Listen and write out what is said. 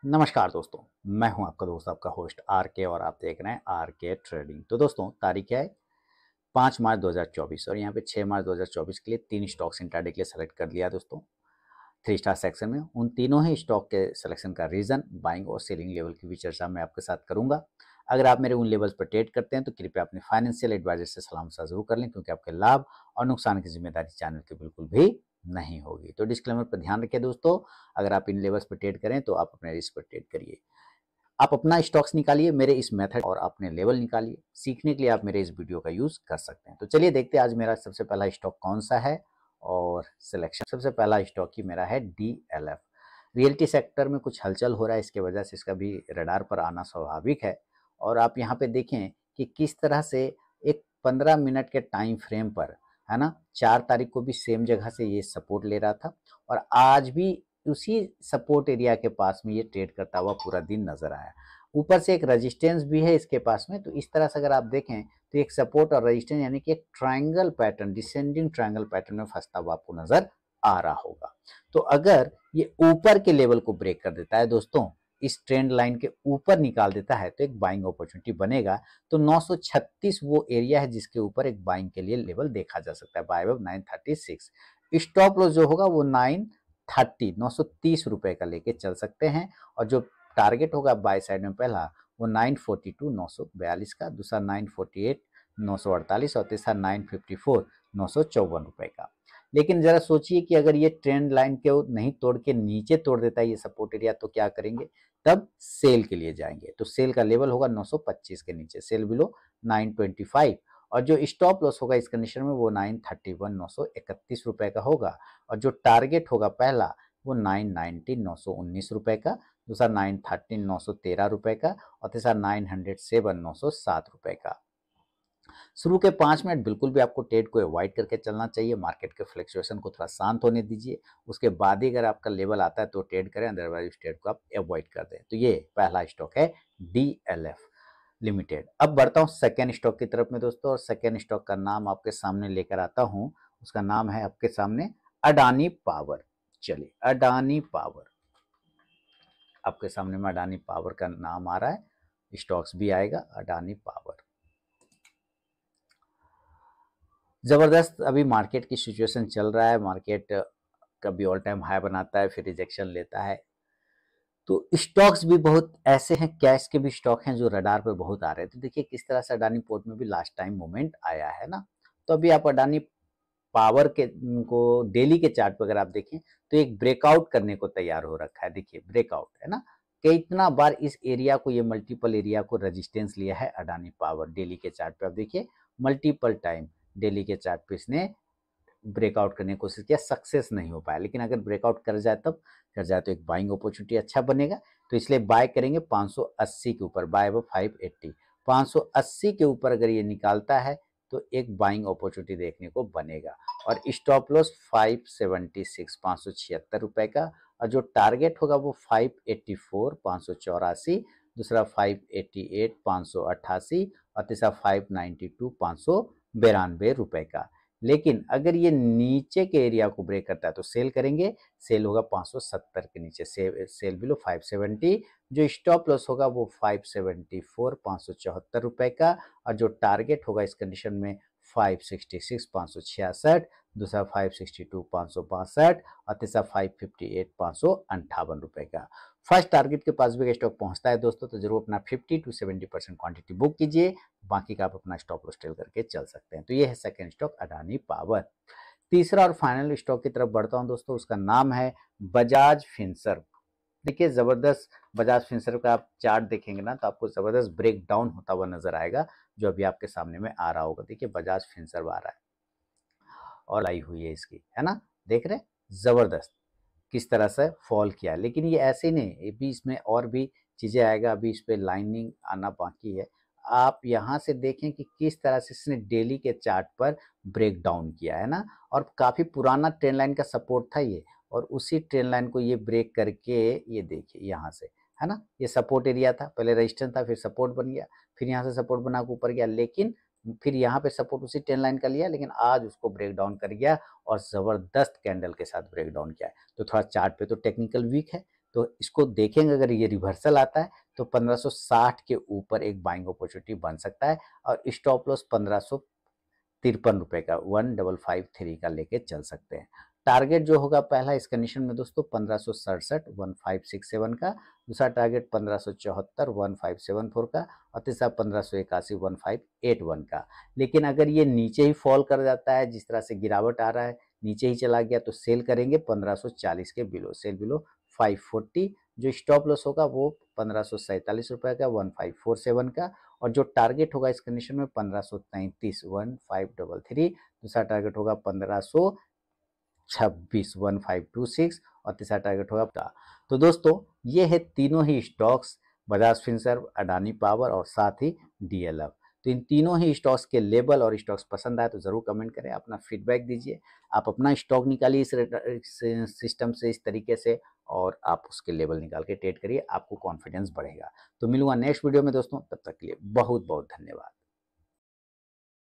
नमस्कार दोस्तों, मैं हूं आपका दोस्त आपका होस्ट आर के और आप देख रहे हैं आर के ट्रेडिंग। तो दोस्तों तारीख है 5 मार्च 2024 और यहाँ पे 6 मार्च 2024 के लिए 3 स्टॉक्स इंट्राडे के लिए सेलेक्ट कर लिया दोस्तों। 3 स्टार सेक्शन में उन तीनों ही स्टॉक के सिलेक्शन का रीजन, बाइंग और सेलिंग लेवल की भी चर्चा मैं आपके साथ करूंगा। अगर आप मेरे उन लेवल्स पर ट्रेड करते हैं तो कृपया अपने फाइनेंशियल एडवाइजर से सलाह मशवरा जरूर कर लें, क्योंकि आपके लाभ और नुकसान की जिम्मेदारी चैनल की बिल्कुल भी नहीं होगी। तो डिस्क्लेमर पर ध्यान रखिए दोस्तों, अगर आप इन लेवल्स पर ट्रेड करें तो आप अपने रिस्क पर ट्रेड करिए। आप अपना स्टॉक्स निकालिए मेरे इस मेथड और अपने लेवल निकालिए। सीखने के लिए आप मेरे इस वीडियो का यूज कर सकते हैं। तो चलिए देखते हैं आज मेरा सबसे पहला स्टॉक कौन सा है और सिलेक्शन। सबसे पहला स्टॉक ही मेरा है DLF। रियल्टी सेक्टर में कुछ हलचल हो रहा है, इसके वजह से इसका भी रडार पर आना स्वाभाविक है। और आप यहाँ पे देखें कि किस तरह से एक 15 मिनट के टाइम फ्रेम पर, है ना, 4 तारीख को भी सेम जगह से ये सपोर्ट ले रहा था और आज भी उसी सपोर्ट एरिया के पास में ये ट्रेड करता हुआ पूरा दिन नजर आया। ऊपर से एक रेजिस्टेंस भी है इसके पास में। तो इस तरह से अगर आप देखें तो एक सपोर्ट और रेजिस्टेंस यानी कि एक triangle pattern, descending triangle pattern में फंसता हुआ आपको नजर आ रहा होगा। तो अगर ये ऊपर के लेवल को ब्रेक कर देता है दोस्तों, इस ट्रेंड लाइन के ऊपर निकाल देता है, तो एक बाइंग अपॉर्चुनिटी बनेगा। तो 936 वो एरिया है जिसके ऊपर एक बाइंग के लिए लेवल देखा जा सकता है, बाय अबव 936। स्टॉप लॉस जो होगा वो 930 रुपए का लेके चल सकते हैं। और जो टारगेट होगा बाय साइड में पहला वो 942 942 का, दूसरा 948 948 और तीसरा 954 954 रुपए का। लेकिन जरा सोचिए कि अगर ये ट्रेंड लाइन को नहीं तोड़ के नीचे तोड़ देता है ये सपोर्ट एरिया, तो क्या करेंगे? तब सेल के लिए जाएंगे। तो सेल का लेवल होगा 925 के नीचे, सेल बिलो 925। और जो स्टॉप लॉस होगा इस कंडीशन में वो 931 931 रुपए का होगा। और जो टारगेट होगा पहला वो 990 919 रुपए का, दूसरा 913 913 रुपए का और तीसरा 907 907 रुपए का। शुरू के 5 मिनट बिल्कुल भी आपको ट्रेड को अवॉइड करके चलना चाहिए। मार्केट के फ्लक्चुएशन को थोड़ा शांत होने दीजिए, उसके बाद ही अगर आपका लेवल आता है तो ट्रेड करें, अदरवाइज ट्रेड को आप अवॉइड कर दें। तो ये पहला स्टॉक है DLF लिमिटेड। अब बढ़ता हूँ सेकेंड स्टॉक की तरफ में दोस्तों, और सेकेंड स्टॉक का नाम आपके सामने लेकर आता हूँ। उसका नाम है आपके सामने अडानी पावर। चलिए, अडानी पावर आपके सामने में अडानी पावर का नाम आ रहा है, स्टॉक्स भी आएगा अडानी पावर। जबरदस्त अभी मार्केट की सिचुएशन चल रहा है। मार्केट कभी ऑल टाइम हाई बनाता है फिर रिजेक्शन लेता है। तो स्टॉक्स भी बहुत ऐसे हैं, कैश के भी स्टॉक हैं जो रडार पे बहुत आ रहे हैं। तो देखिए किस तरह से अडानी पोर्ट में भी लास्ट टाइम मोमेंट आया है ना। तो अभी आप अडानी पावर के को डेली के चार्ट पर अगर आप देखें तो एक ब्रेकआउट करने को तैयार हो रखा है। देखिए ब्रेकआउट है ना, कितना बार इस एरिया को, ये मल्टीपल एरिया को रेजिस्टेंस लिया है अडानी पावर। डेली के चार्ट पे आप देखिए मल्टीपल टाइम डेली के चार्ट पे इसने ब्रेकआउट करने की कोशिश किया, सक्सेस नहीं हो पाया। लेकिन अगर ब्रेकआउट कर जाए, तब कर जाए तो एक बाइंग अपॉर्चुनिटी अच्छा बनेगा। तो इसलिए बाय करेंगे 580 के ऊपर, बाय वो 580। 580 के ऊपर अगर ये निकालता है तो एक बाइंग अपॉर्चुनिटी देखने को बनेगा। और स्टॉप लॉस 576 576 रुपए का। और जो टारगेट होगा वो 584 584, दूसरा 588 588 और तीसरा 592 592 रुपए का। लेकिन अगर ये नीचे के एरिया को ब्रेक करता है तो सेल करेंगे। सेल होगा 570 के नीचे, सेल बिलो 570। जो स्टॉप लॉस होगा वो 574 574 रुपए का। और जो टारगेट होगा इस कंडीशन में 566 566, दूसरा 562 562 और तीसरा 558 558 रुपए का। फर्स्ट टारगेट के पास भी स्टॉक पहुंचता है दोस्तों, तो जरूर अपना 50 to 70% क्वांटिटी बुक कीजिए, बाकी का आप अपना स्टॉप लॉस टेल करके चल सकते हैं। तो ये है सेकंड स्टॉक अडानी पावर। तीसरा और फाइनल स्टॉक की तरफ बढ़ता हूं दोस्तों, उसका नाम है बजाज फिनसर्व। देखिए जबरदस्त बजाज फिनसर्व का आप चार्ट देखेंगे ना तो आपको जबरदस्त ब्रेक डाउन होता हुआ नजर आएगा, जो अभी आपके सामने में आ रहा होगा। देखिए बजाज फिनसर्व आ रहा है और लाई हुई है इसकी, है ना, देख रहे हैं जबरदस्त किस तरह से फॉल किया। लेकिन ये ऐसे ही नहीं, ये भी इसमें और भी चीजें आएगा, अभी इस पे लाइनिंग आना बाकी है। आप यहाँ से देखें कि किस तरह से इसने डेली के चार्ट पर ब्रेक डाउन किया है ना। और काफी पुराना ट्रेंड लाइन का सपोर्ट था ये, और उसी ट्रेंड लाइन को ये ब्रेक करके, ये देखिए यहाँ से, है ना, ये सपोर्ट एरिया था, पहले रेजिस्टेंस था, फिर सपोर्ट बन गया, फिर यहाँ से सपोर्ट बना के ऊपर गया, लेकिन फिर यहाँ पे सपोर्ट उसी ट्रेंड लाइन का लिया, लेकिन आज उसको ब्रेक डाउन कर गया और जबरदस्त कैंडल के साथ ब्रेक डाउन किया है। तो थोड़ा चार्ट पे तो टेक्निकल वीक है, तो इसको देखेंगे, अगर ये रिवर्सल आता है तो 1560 के ऊपर एक बाइंग अपॉर्चुनिटी बन सकता है और स्टॉप लॉस 1553 रुपए का 1553 का लेके चल सकते हैं। टारगेट जो होगा पहला इस कंडीशन में दोस्तों 1567 1567 का, दूसरा टारगेट 1574 1574 का और तीसरा 1581 1581 का। लेकिन अगर ये नीचे ही फॉल कर जाता है, जिस तरह से गिरावट आ रहा है नीचे ही चला गया, तो सेल करेंगे 1540 के बिलो, सेल बिलो 540। जो स्टॉप लॉस होगा वो 1547 रुपए का 1547 का, और जो टारगेट होगा इस कंडीशन में 1533 1533, दूसरा टारगेट होगा 1526 1526 और तीसरा टारगेट होगा। तो दोस्तों ये है तीनों ही स्टॉक्स, बजाज फिनसर्व, अडानी पावर और साथ ही डीएलएफ। तो इन तीनों ही स्टॉक्स के लेबल और स्टॉक्स पसंद आए तो जरूर कमेंट करें, अपना फीडबैक दीजिए। आप अपना स्टॉक निकालिए इस सिस्टम से, इस तरीके से, और आप उसके लेवल निकाल के ट्रेड करिए, आपको कॉन्फिडेंस बढ़ेगा। तो मिलूंगा नेक्स्ट वीडियो में दोस्तों, तब तक के लिए बहुत बहुत धन्यवाद।